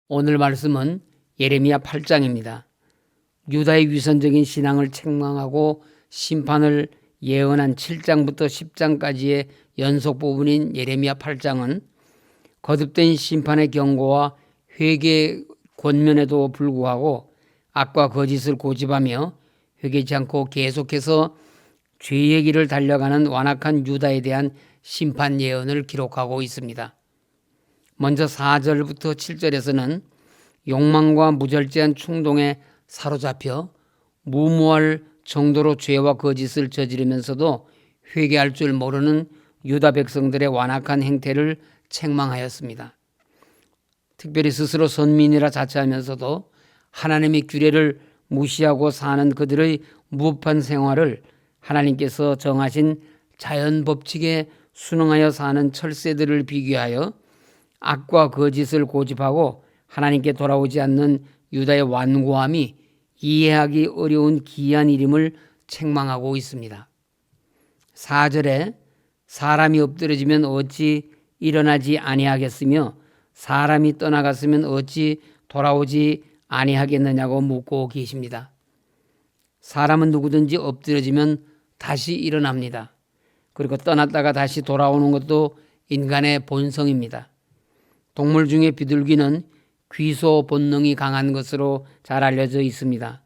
오늘 말씀은 예레미야 8장입니다. 유다의 위선적인 신앙을 책망하고 심판을 예언한 7장부터 10장까지의 연속 부분인 예레미야 8장은 거듭된 심판의 경고와 회개 권면에도 불구하고 악과 거짓을 고집하며 회개치 않고 계속해서 죄의 길을 달려가는 완악한 유다에 대한 심판 예언을 기록하고 있습니다. 먼저 4절부터 7절에서는 욕망과 무절제한 충동에 사로잡혀 무모할 정도로 죄와 거짓을 저지르면서도 회개할 줄 모르는 유다 백성들의 완악한 행태를 책망하였습니다. 특별히 스스로 선민이라 자처하면서도 하나님의 규례를 무시하고 사는 그들의 무법한 생활을 하나님께서 정하신 자연 법칙에 순응하여 사는 철새들을 비교하여 악과 거짓을 고집하고 하나님께 돌아오지 않는 유다의 완고함이 이해하기 어려운 기이한 일임을 책망하고 있습니다. 4절에 사람이 엎드러지면 어찌 일어나지 아니하겠으며 사람이 떠나갔으면 어찌 돌아오지 아니하겠느냐고 묻고 계십니다. 사람은 누구든지 엎드러지면 다시 일어납니다. 그리고 떠났다가 다시 돌아오는 것도 인간의 본성입니다. 동물 중에 비둘기는 귀소 본능이 강한 것으로 잘 알려져 있습니다.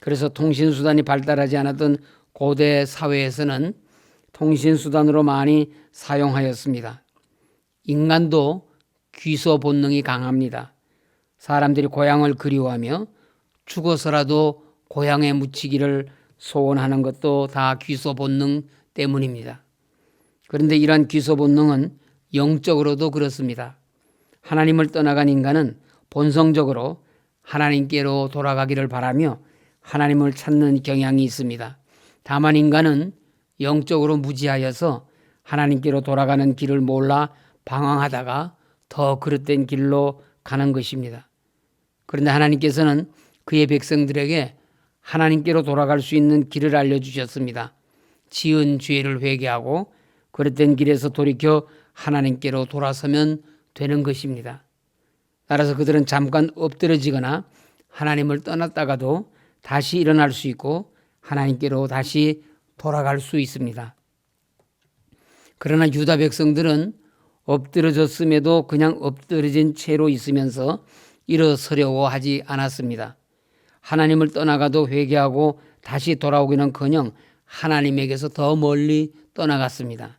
그래서 통신수단이 발달하지 않았던 고대 사회에서는 통신수단으로 많이 사용하였습니다. 인간도 귀소 본능이 강합니다. 사람들이 고향을 그리워하며 죽어서라도 고향에 묻히기를 소원하는 것도 다 귀소 본능 때문입니다. 그런데 이러한 귀소 본능은 영적으로도 그렇습니다. 하나님을 떠나간 인간은 본성적으로 하나님께로 돌아가기를 바라며 하나님을 찾는 경향이 있습니다. 다만 인간은 영적으로 무지하여서 하나님께로 돌아가는 길을 몰라 방황하다가 더 그릇된 길로 가는 것입니다. 그런데 하나님께서는 그의 백성들에게 하나님께로 돌아갈 수 있는 길을 알려주셨습니다. 지은 죄를 회개하고 그릇된 길에서 돌이켜 하나님께로 돌아서면 되는 것입니다. 따라서 그들은 잠깐 엎드러지거나 하나님을 떠났다가도 다시 일어날 수 있고 하나님께로 다시 돌아갈 수 있습니다. 그러나 유다 백성들은 엎드러졌음에도 그냥 엎드러진 채로 있으면서 일어서려고 하지 않았습니다. 하나님을 떠나가도 회개하고 다시 돌아오기는커녕 하나님에게서 더 멀리 떠나갔습니다.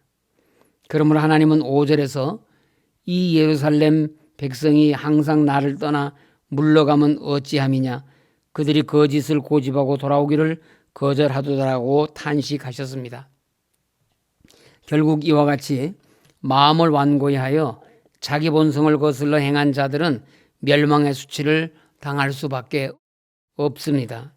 그러므로 하나님은 5절에서 이 예루살렘 백성이 항상 나를 떠나 물러가면 어찌함이냐 그들이 거짓을 고집하고 돌아오기를 거절하더라고 탄식하셨습니다. 결국 이와 같이 마음을 완고히 하여 자기 본성을 거슬러 행한 자들은 멸망의 수치를 당할 수밖에 없습니다.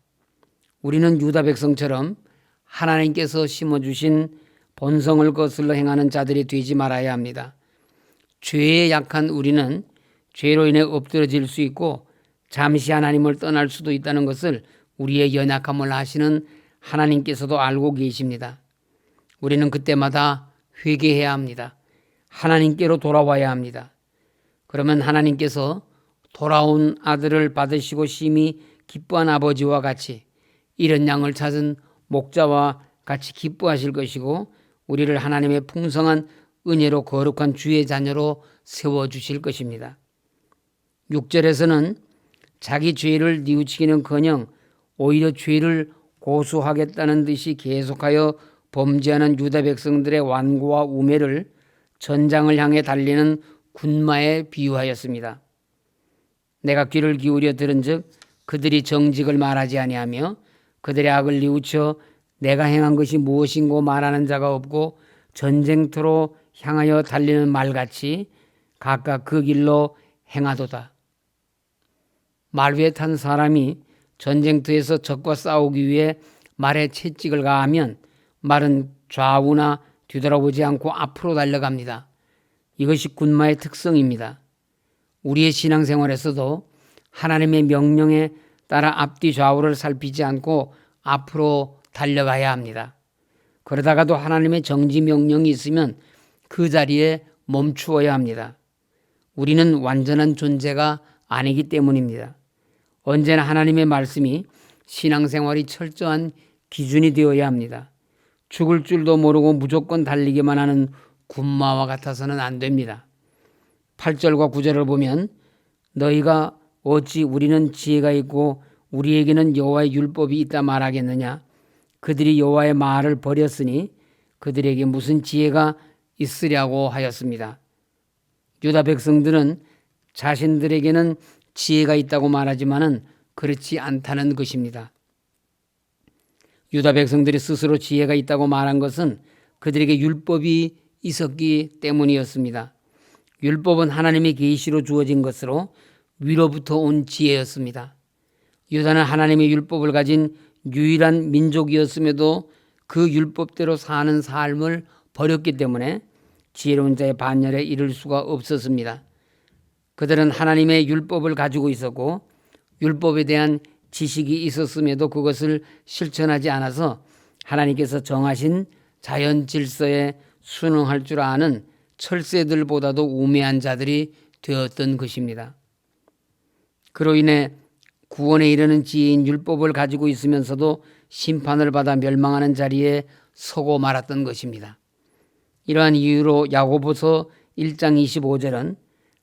우리는 유다 백성처럼 하나님께서 심어주신 본성을 거슬러 행하는 자들이 되지 말아야 합니다. 죄에 약한 우리는 죄로 인해 엎드러질 수 있고 잠시 하나님을 떠날 수도 있다는 것을 우리의 연약함을 아시는 하나님께서도 알고 계십니다. 우리는 그때마다 회개해야 합니다. 하나님께로 돌아와야 합니다. 그러면 하나님께서 돌아온 아들을 받으시고 심히 기뻐한 아버지와 같이 이런 양을 찾은 목자와 같이 기뻐하실 것이고 우리를 하나님의 풍성한 은혜로 거룩한 주의 자녀로 세워주실 것입니다. 6절에서는 자기 죄를 뉘우치기는커녕 오히려 죄를 고수하겠다는 듯이 계속하여 범죄하는 유다 백성들의 완고와 우매를 전장을 향해 달리는 군마에 비유하였습니다. 내가 귀를 기울여 들은즉 그들이 정직을 말하지 아니하며 그들의 악을 뉘우쳐 내가 행한 것이 무엇인고 말하는 자가 없고 전쟁터로 향하여 달리는 말같이 각각 그 길로 행하도다. 말 위에 탄 사람이 전쟁터에서 적과 싸우기 위해 말에 채찍을 가하면 말은 좌우나 뒤돌아보지 않고 앞으로 달려갑니다. 이것이 군마의 특성입니다. 우리의 신앙생활에서도 하나님의 명령에 따라 앞뒤 좌우를 살피지 않고 앞으로 달려가야 합니다. 그러다가도 하나님의 정지 명령이 있으면 그 자리에 멈추어야 합니다. 우리는 완전한 존재가 아니기 때문입니다. 언제나 하나님의 말씀이 신앙생활이 철저한 기준이 되어야 합니다. 죽을 줄도 모르고 무조건 달리기만 하는 군마와 같아서는 안 됩니다. 8절과 9절을 보면 너희가 어찌 우리는 지혜가 있고 우리에게는 여호와의 율법이 있다 말하겠느냐. 그들이 여호와의 말을 버렸으니 그들에게 무슨 지혜가 있으랴고 하였습니다. 유다 백성들은 자신들에게는 지혜가 있다고 말하지만은 그렇지 않다는 것입니다. 유다 백성들이 스스로 지혜가 있다고 말한 것은 그들에게 율법이 있었기 때문이었습니다. 율법은 하나님의 계시로 주어진 것으로 위로부터 온 지혜였습니다. 유다는 하나님의 율법을 가진 유일한 민족이었음에도 그 율법대로 사는 삶을 버렸기 때문에 지혜로운 자의 반열에 이를 수가 없었습니다. 그들은 하나님의 율법을 가지고 있었고 율법에 대한 지식이 있었음에도 그것을 실천하지 않아서 하나님께서 정하신 자연 질서에 순응할 줄 아는 철새들보다도 우매한 자들이 되었던 것입니다. 그로 인해 구원에 이르는 지혜인 율법을 가지고 있으면서도 심판을 받아 멸망하는 자리에 서고 말았던 것입니다. 이러한 이유로 야고보서 1장 25절은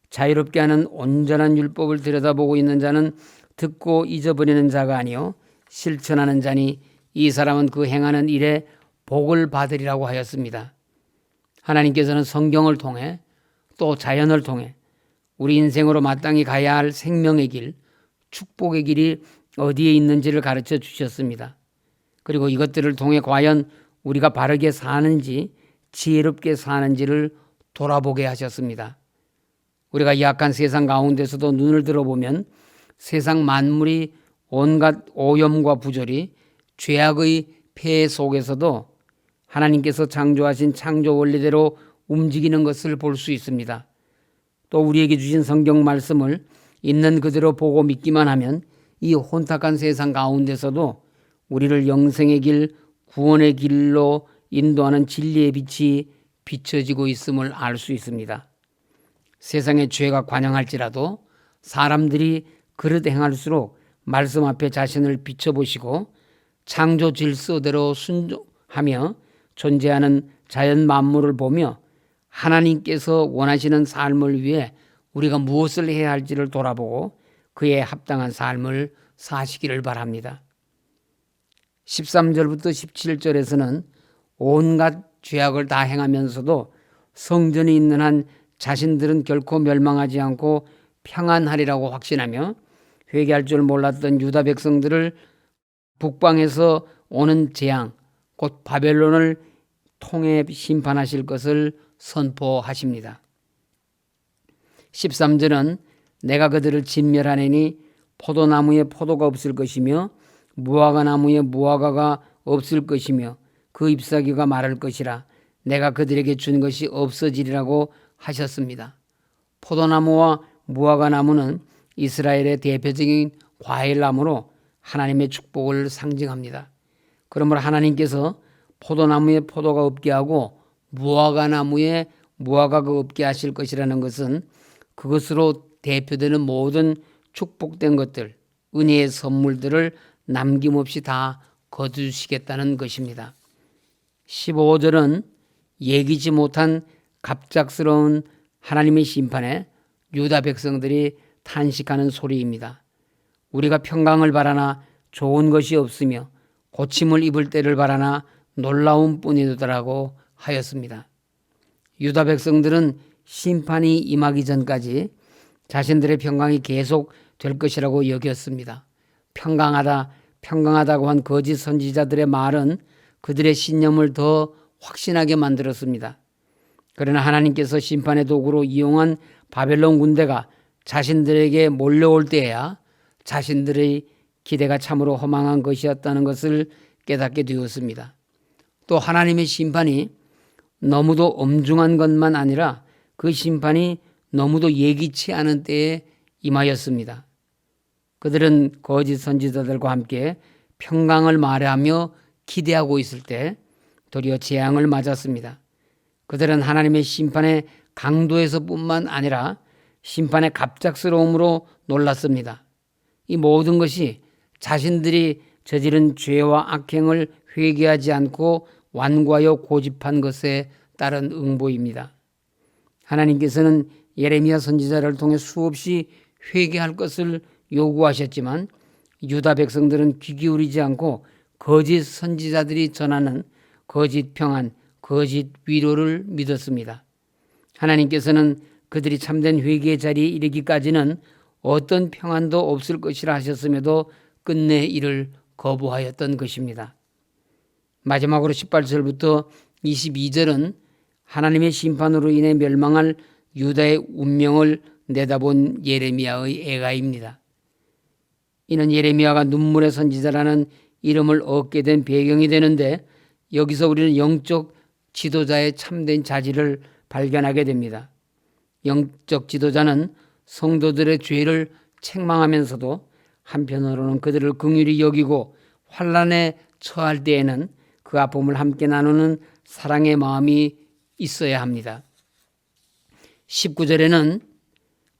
자유롭게 하는 온전한 율법을 들여다보고 있는 자는 듣고 잊어버리는 자가 아니요 실천하는 자니 이 사람은 그 행하는 일에 복을 받으리라고 하였습니다. 하나님께서는 성경을 통해 또 자연을 통해 우리 인생으로 마땅히 가야 할 생명의 길, 축복의 길이 어디에 있는지를 가르쳐 주셨습니다. 그리고 이것들을 통해 과연 우리가 바르게 사는지 지혜롭게 사는지를 돌아보게 하셨습니다. 우리가 이 악한 세상 가운데서도 눈을 들어보면 세상 만물이 온갖 오염과 부조리, 죄악의 폐해 속에서도 하나님께서 창조하신 창조 원리대로 움직이는 것을 볼 수 있습니다. 또 우리에게 주신 성경 말씀을 있는 그대로 보고 믿기만 하면 이 혼탁한 세상 가운데서도 우리를 영생의 길, 구원의 길로 인도하는 진리의 빛이 비춰지고 있음을 알 수 있습니다. 세상의 죄가 관영할지라도 사람들이 그릇 행할수록 말씀 앞에 자신을 비춰보시고 창조 질서대로 순종하며 존재하는 자연 만물을 보며 하나님께서 원하시는 삶을 위해 우리가 무엇을 해야 할지를 돌아보고 그에 합당한 삶을 사시기를 바랍니다. 13절부터 17절에서는 온갖 죄악을 다 행하면서도 성전이 있는 한 자신들은 결코 멸망하지 않고 평안하리라고 확신하며 회개할 줄 몰랐던 유다 백성들을 북방에서 오는 재앙, 곧 바벨론을 통해 심판하실 것을 선포하십니다. 13절은 내가 그들을 진멸하내니 포도나무에 포도가 없을 것이며 무화과 나무에 무화과가 없을 것이며 그 잎사귀가 마를 것이라 내가 그들에게 준 것이 없어지리라고 하셨습니다. 포도나무와 무화과 나무는 이스라엘의 대표적인 과일나무로 하나님의 축복을 상징합니다. 그러므로 하나님께서 포도나무에 포도가 없게 하고 무화과 나무에 무화과가 없게 하실 것이라는 것은 그것으로 대표되는 모든 축복된 것들, 은혜의 선물들을 남김없이 다 거두시겠다는 것입니다. 15절은 예기치 못한 갑작스러운 하나님의 심판에 유다 백성들이 탄식하는 소리입니다. 우리가 평강을 바라나 좋은 것이 없으며 고침을 입을 때를 바라나 놀라운 뿐이더라고 하였습니다. 유다 백성들은 심판이 임하기 전까지 자신들의 평강이 계속 될 것이라고 여겼습니다. 평강하다고 한 거짓 선지자들의 말은 그들의 신념을 더 확신하게 만들었습니다. 그러나 하나님께서 심판의 도구로 이용한 바벨론 군대가 자신들에게 몰려올 때에야 자신들의 기대가 참으로 허망한 것이었다는 것을 깨닫게 되었습니다. 또 하나님의 심판이 너무도 엄중한 것만 아니라 그 심판이 너무도 예기치 않은 때에 임하였습니다. 그들은 거짓 선지자들과 함께 평강을 말하며 기대하고 있을 때 도리어 재앙을 맞았습니다. 그들은 하나님의 심판의 강도에서뿐만 아니라 심판의 갑작스러움으로 놀랐습니다. 이 모든 것이 자신들이 저지른 죄와 악행을 회개하지 않고 완고하여 고집한 것에 따른 응보입니다. 하나님께서는 예레미야 선지자를 통해 수없이 회개할 것을 요구하셨지만 유다 백성들은 귀 기울이지 않고 거짓 선지자들이 전하는 거짓 평안, 거짓 위로를 믿었습니다. 하나님께서는 그들이 참된 회개의 자리에 이르기까지는 어떤 평안도 없을 것이라 하셨음에도 끝내 이를 거부하였던 것입니다. 마지막으로 18절부터 22절은 하나님의 심판으로 인해 멸망할 유다의 운명을 내다본 예레미야의 애가입니다. 이는 예레미야가 눈물의 선지자라는 이름을 얻게 된 배경이 되는데 여기서 우리는 영적 지도자의 참된 자질을 발견하게 됩니다. 영적 지도자는 성도들의 죄를 책망하면서도 한편으로는 그들을 긍휼히 여기고 환난에 처할 때에는 그 아픔을 함께 나누는 사랑의 마음이 있어야 합니다. 19절에는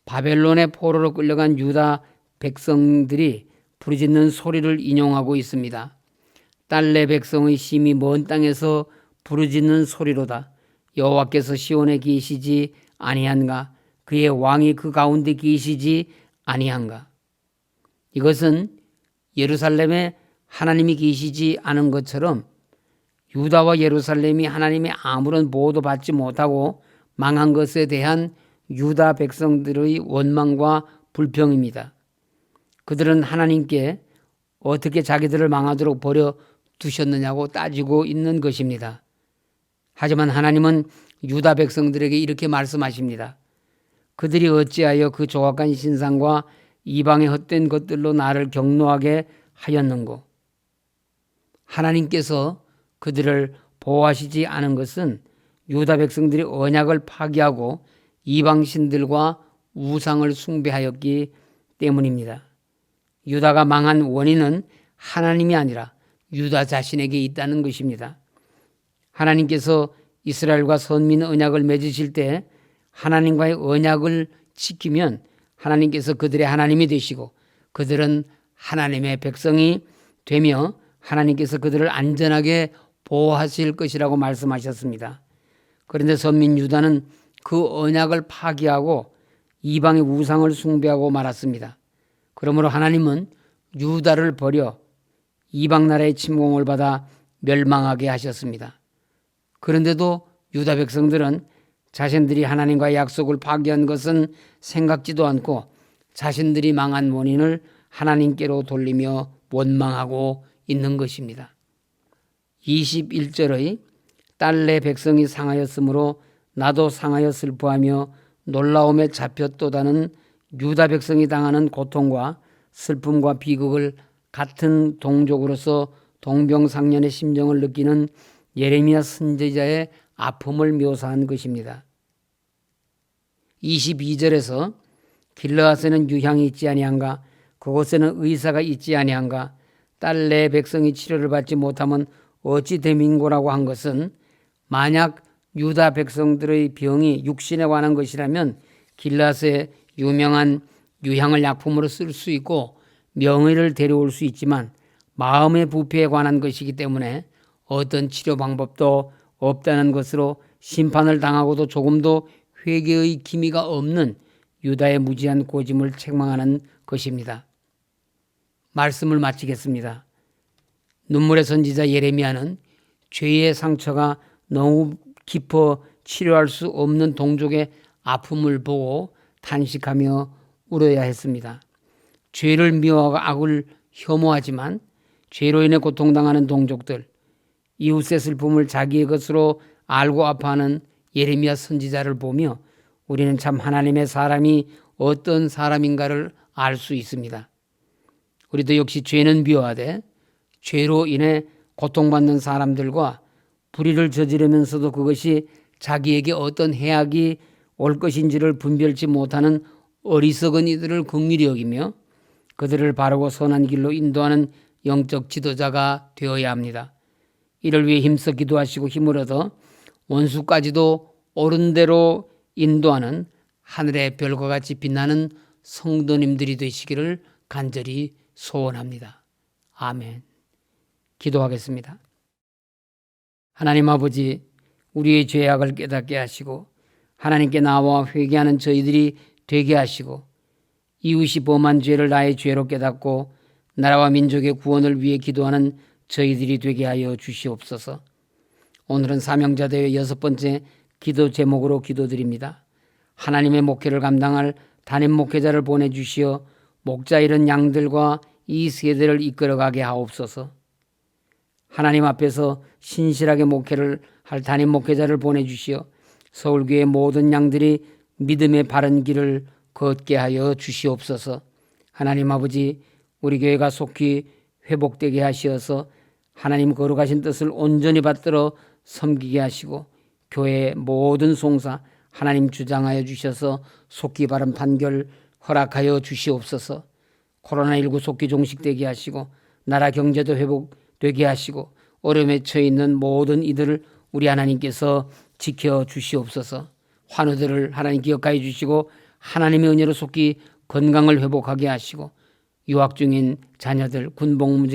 바벨론의 포로로 끌려간 유다 백성들이 부르짖는 소리를 인용하고 있습니다. 딸내 백성의 심히 먼 땅에서 부르짖는 소리로다. 여호와께서 시온에 계시지 아니한가? 그의 왕이 그 가운데 계시지 아니한가? 이것은 예루살렘에 하나님이 계시지 않은 것처럼 유다와 예루살렘이 하나님의 아무런 보호도 받지 못하고 망한 것에 대한 유다 백성들의 원망과 불평입니다. 그들은 하나님께 어떻게 자기들을 망하도록 버려 두셨느냐고 따지고 있는 것입니다. 하지만 하나님은 유다 백성들에게 이렇게 말씀하십니다. 그들이 어찌하여 그 조각간 신상과 이방의 헛된 것들로 나를 경노하게 하였는고. 하나님께서 그들을 보호하시지 않은 것은 유다 백성들이 언약을 파기하고 이방신들과 우상을 숭배하였기 때문입니다. 유다가 망한 원인은 하나님이 아니라 유다 자신에게 있다는 것입니다. 하나님께서 이스라엘과 선민 언약을 맺으실 때 하나님과의 언약을 지키면 하나님께서 그들의 하나님이 되시고 그들은 하나님의 백성이 되며 하나님께서 그들을 안전하게 보호하실 것이라고 말씀하셨습니다. 그런데 선민 유다는 그 언약을 파기하고 이방의 우상을 숭배하고 말았습니다. 그러므로 하나님은 유다를 버려 이방 나라의 침공을 받아 멸망하게 하셨습니다. 그런데도 유다 백성들은 자신들이 하나님과의 약속을 파기한 것은 생각지도 않고 자신들이 망한 원인을 하나님께로 돌리며 원망하고 있는 것입니다. 21절의 딸내 백성이 상하였으므로 나도 상하여 슬퍼하며 놀라움에 잡혔도다는 유다 백성이 당하는 고통과 슬픔과 비극을 같은 동족으로서 동병상련의 심정을 느끼는 예레미야 선지자의 아픔을 묘사한 것입니다. 22절에서 길르앗에는 유향이 있지 아니한가? 그곳에는 의사가 있지 아니한가? 딸내 백성이 치료를 받지 못하면 어찌 됨인고라고 한 것은 만약 유다 백성들의 병이 육신에 관한 것이라면 길르앗에 유명한 유향을 약품으로 쓸 수 있고 명의를 데려올 수 있지만 마음의 부패에 관한 것이기 때문에 어떤 치료 방법도 없다는 것으로 심판을 당하고도 조금도 회개의 기미가 없는 유다의 무지한 고짐을 책망하는 것입니다. 말씀을 마치겠습니다. 눈물의 선지자 예레미야는 죄의 상처가 너무 깊어 치료할 수 없는 동족의 아픔을 보고 탄식하며 울어야 했습니다. 죄를 미워하고 악을 혐오하지만 죄로 인해 고통당하는 동족들, 이웃의 슬픔을 자기의 것으로 알고 아파하는 예레미야 선지자를 보며 우리는 참 하나님의 사람이 어떤 사람인가를 알 수 있습니다. 우리도 역시 죄는 미워하되 죄로 인해 고통받는 사람들과 불의를 저지르면서도 그것이 자기에게 어떤 해악이 올 것인지를 분별치 못하는 어리석은 이들을 긍휼히 여기며 그들을 바르고 선한 길로 인도하는 영적 지도자가 되어야 합니다. 이를 위해 힘써 기도하시고 힘을 얻어 원수까지도 옳은 대로 인도하는 하늘의 별과 같이 빛나는 성도님들이 되시기를 간절히 소원합니다. 아멘. 기도하겠습니다. 하나님 아버지, 우리의 죄악을 깨닫게 하시고 하나님께 나와 회개하는 저희들이 되게 하시고 이웃이 범한 죄를 나의 죄로 깨닫고 나라와 민족의 구원을 위해 기도하는 저희들이 되게 하여 주시옵소서. 오늘은 사명자대회 6번째 기도 제목으로 기도드립니다. 하나님의 목회를 감당할 담임 목회자를 보내주시어 목자 잃은 양들과 이 세대를 이끌어가게 하옵소서. 하나님 앞에서 신실하게 목회를 할 담임 목회자를 보내주시어 서울교회 모든 양들이 믿음의 바른 길을 걷게 하여 주시옵소서. 하나님 아버지, 우리 교회가 속히 회복되게 하시어서 하나님 거룩하신 뜻을 온전히 받들어 섬기게 하시고 교회의 모든 송사 하나님 주장하여 주셔서 속기 바른 판결 허락하여 주시옵소서. 코로나19 속기 종식되게 하시고 나라 경제도 회복되게 하시고 어려움에 처해 있는 모든 이들을 우리 하나님께서 지켜 주시옵소서. 환우들을 하나님 기억하여 주시고 하나님의 은혜로 속기 건강을 회복하게 하시고 유학 중인 자녀들, 군복무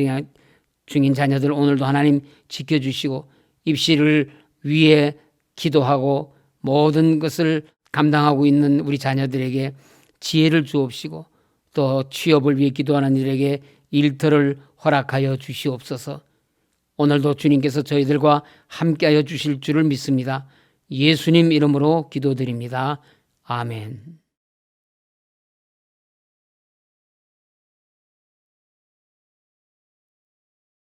중인 자녀들 오늘도 하나님 지켜주시고 입시를 위해 기도하고 모든 것을 감당하고 있는 우리 자녀들에게 지혜를 주옵시고 또 취업을 위해 기도하는 이들에게 일터를 허락하여 주시옵소서. 오늘도 주님께서 저희들과 함께하여 주실 줄을 믿습니다. 예수님 이름으로 기도드립니다. 아멘.